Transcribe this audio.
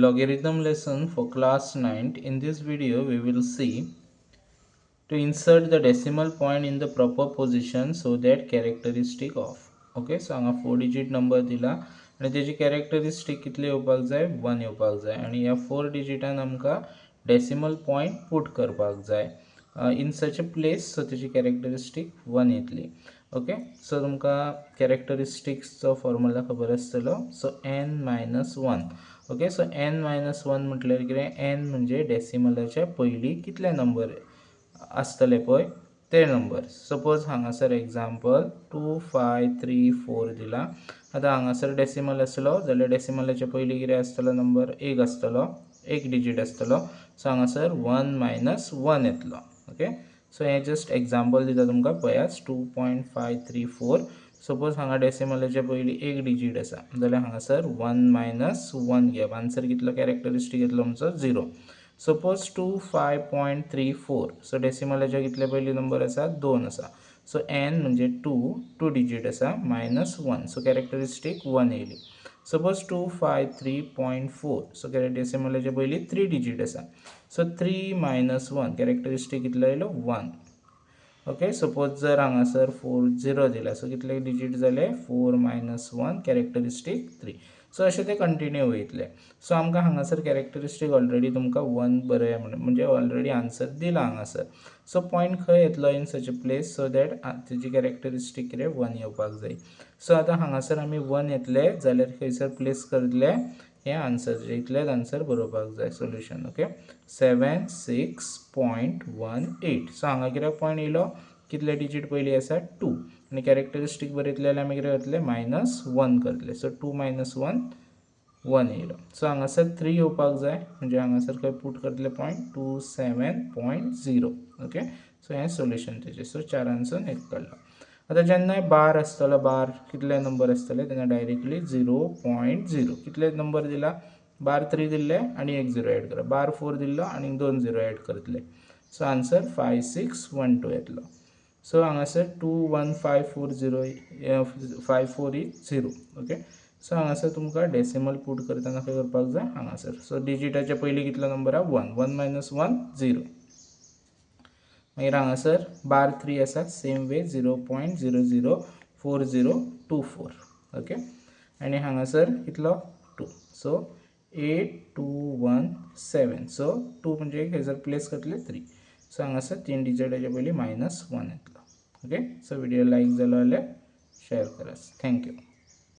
Logarithm lesson for class 9th. In this video we will see to insert the decimal point in the proper position so that characteristic of okay. So हांगा 4 digit number दिला आणि त्याची characteristic कितले येवपाक जाय 1 येवपाक जाय आणि या 4 डिजिटान आमका decimal point put करपाक जाय in such a place so त्याची characteristic 1 येतली. ओके, सो तुमका कॅरेक्टरिस्टिक्सचो फॉर्म्युला खबर आसतलो. So n-1. Okay, so n-1 म्हटल्यार कितें, n म्हणजे डेसिमलाच्या पयलीं कितले नंबर आसतले पळय ते नंबर. सपोज हांगासर एग्जांपल 2 5 3 4 दिला. आतां हांगासर डेसिमल आसलो जाल्यार डेसिमलाच्या पयलीं कितें आसतलो नंबर, एक आसतलो, एक डिजीट आसतलो. सो हांगासर 1-1 येतलो. ओके, सो हे जस्ट एग्जांपल दिता तुमकां. पळयात 2.534. सपोज हांगा डेसिमलाच्या पयलीं एक डिजीट आसा जाल्यार हांगासर 1-1 घेवप. आन्सर कितलो कॅरेक्टरिस्टिक येतलो आमचो 0. सपोज 25.34. सो डेसिमलाच्या कितले पयलीं नंबर आसा 2 आसा. सो n म्हणजे 2 डिजीट आसा -1. सो कॅरेक्टरिस्टिक 1 येयली. सपोज 253.4. सो डेसिमलाच्या पयलीं 3 डिजीट आसा. सो 3-1 कॅरेक्टरिस्टिक कितलो येयलो 1. ओके, सपोज जर हांगासर 40 दिला. सो कितले डिजीट जाले 4-1 कॅरेक्टरिस्टिक 3. सो अशें ते कंटिन्यू वयतले. सो आमकां हांगासर कॅरेक्टरिस्टिक ऑलरेडी तुमकां 1 बरय म्हणजे ऑलरेडी आन्सर दिला हांगासर. सो पॉयंट खंय येतलो in such a place so that तेजी कॅरेक्टरिस्टिक कितें 1 येवपाक जाय. सो आतां हांगासर आमी 1 येतले जाल्यार खंयसर प्लेस करतले हे आन्सर, इतलेच आन्सर बरोवपाक जाय सोल्युशन. ओके, 76.18. सो हांगा कितें पॉयंट येयलो, कितले डिजीट पयलीं आसा 2 आनी कॅरेक्टरिस्टिक बरयतले जाल्यार आमी कितें करतले -1 करतले. सो 2-1 1 येयलो. सो हांगासर 3 येवपाक जाय म्हणजे हांगासर खंय पुट करतले पॉयंट 27.0. ओके, सो हें सोल्युशन तेजें. सो 4 एक काडलो. आतां जेन्ना बार आसतलो, बार कितले नंबर आसतले तेन्ना डायरेक्टली 0.0 कितले नंबर दिला, बार 3 दिल्ले आनी एक 0 एड करप, बार 4 दिल्लो आनी 2 0 एड करतले. सो आन्सर 5612 येतलो. सो हांगासर 21540 इज 0. ओके, सो हांगासर तुमकां डेसिमल पुट करतना खंय करपाक जाय हांगासर. सो डिजिटाच्या पयलीं कितलो नंबर आहा 1. 1-1 0. मागीर हांगासर बार 3 आसा सेम वे 0.004024. ओके, आनी हांगासर कितलो 2. सो 8217. सो 2 म्हणजे खंयसर प्लेस करतले 3. सो हांगासर 3 डिजिटाच्या पयलीं -1 येतलो. ओके, सो व्हिडिओ लायक जालो जाल्यार शेअर करात. थँक्यू.